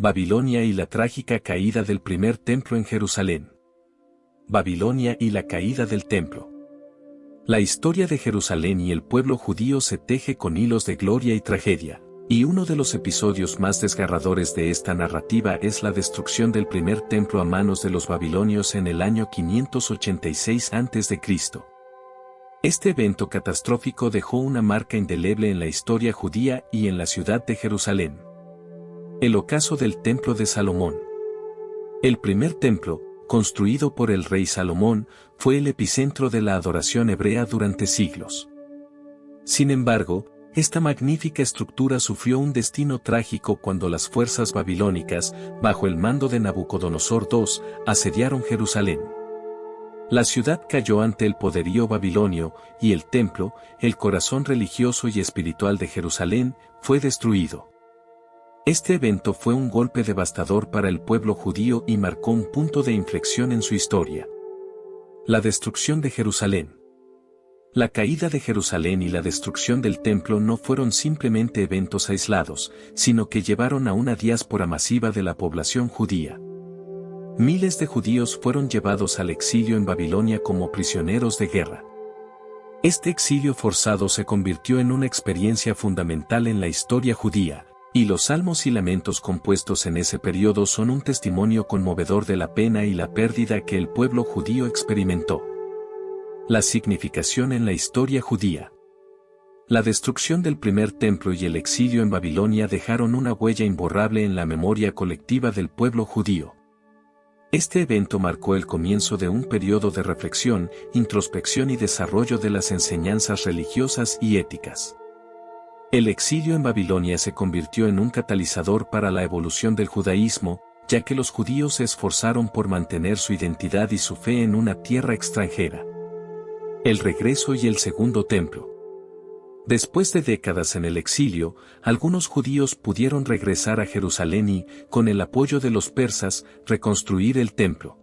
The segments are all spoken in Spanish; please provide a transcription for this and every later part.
Babilonia y la trágica caída del primer templo en Jerusalén. Babilonia y la caída del templo. La historia de Jerusalén y el pueblo judío se teje con hilos de gloria y tragedia, y uno de los episodios más desgarradores de esta narrativa es la destrucción del primer templo a manos de los babilonios en el año 586 a.C. Este evento catastrófico dejó una marca indeleble en la historia judía y en la ciudad de Jerusalén. El ocaso del Templo de Salomón. El primer templo, construido por el rey Salomón, fue el epicentro de la adoración hebrea durante siglos. Sin embargo, esta magnífica estructura sufrió un destino trágico cuando las fuerzas babilónicas, bajo el mando de Nabucodonosor II, asediaron Jerusalén. La ciudad cayó ante el poderío babilonio, y el templo, el corazón religioso y espiritual de Jerusalén, fue destruido. Este evento fue un golpe devastador para el pueblo judío y marcó un punto de inflexión en su historia. La destrucción de Jerusalén. La caída de Jerusalén y la destrucción del templo no fueron simplemente eventos aislados, sino que llevaron a una diáspora masiva de la población judía. Miles de judíos fueron llevados al exilio en Babilonia como prisioneros de guerra. Este exilio forzado se convirtió en una experiencia fundamental en la historia judía, y los salmos y lamentos compuestos en ese periodo son un testimonio conmovedor de la pena y la pérdida que el pueblo judío experimentó. La significación en la historia judía. La destrucción del primer templo y el exilio en Babilonia dejaron una huella imborrable en la memoria colectiva del pueblo judío. Este evento marcó el comienzo de un periodo de reflexión, introspección y desarrollo de las enseñanzas religiosas y éticas. El exilio en Babilonia se convirtió en un catalizador para la evolución del judaísmo, ya que los judíos se esforzaron por mantener su identidad y su fe en una tierra extranjera. El regreso y el segundo templo. Después de décadas en el exilio, algunos judíos pudieron regresar a Jerusalén y, con el apoyo de los persas, reconstruir el templo.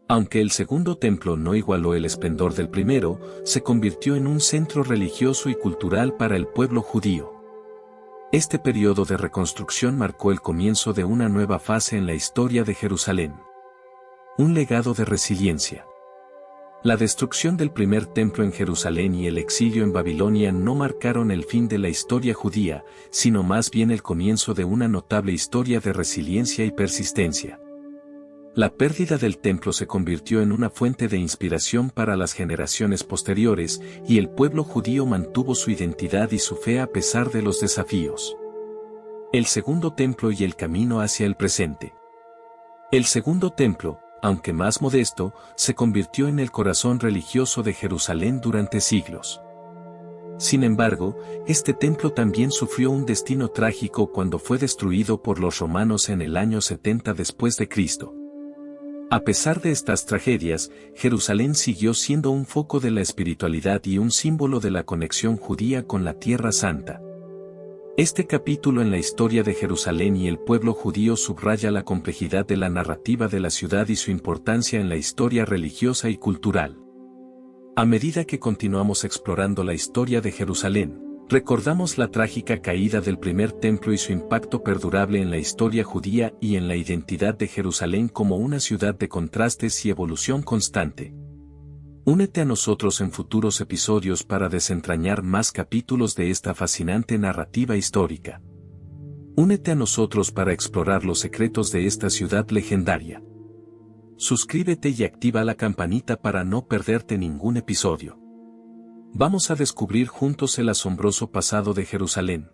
Aunque el segundo templo no igualó el esplendor del primero, se convirtió en un centro religioso y cultural para el pueblo judío. Este periodo de reconstrucción marcó el comienzo de una nueva fase en la historia de Jerusalén. Un legado de resiliencia. La destrucción del primer templo en Jerusalén y el exilio en Babilonia no marcaron el fin de la historia judía, sino más bien el comienzo de una notable historia de resiliencia y persistencia. La pérdida del templo se convirtió en una fuente de inspiración para las generaciones posteriores, y el pueblo judío mantuvo su identidad y su fe a pesar de los desafíos. El segundo templo y el camino hacia el presente. El segundo templo, aunque más modesto, se convirtió en el corazón religioso de Jerusalén durante siglos. Sin embargo, este templo también sufrió un destino trágico cuando fue destruido por los romanos en el año 70 después de Cristo. A pesar de estas tragedias, Jerusalén siguió siendo un foco de la espiritualidad y un símbolo de la conexión judía con la Tierra Santa. Este capítulo en la historia de Jerusalén y el pueblo judío subraya la complejidad de la narrativa de la ciudad y su importancia en la historia religiosa y cultural. A medida que continuamos explorando la historia de Jerusalén, recordamos la trágica caída del primer templo y su impacto perdurable en la historia judía y en la identidad de Jerusalén como una ciudad de contrastes y evolución constante. Únete a nosotros en futuros episodios para desentrañar más capítulos de esta fascinante narrativa histórica. Únete a nosotros para explorar los secretos de esta ciudad legendaria. Suscríbete y activa la campanita para no perderte ningún episodio. Vamos a descubrir juntos el asombroso pasado de Jerusalén.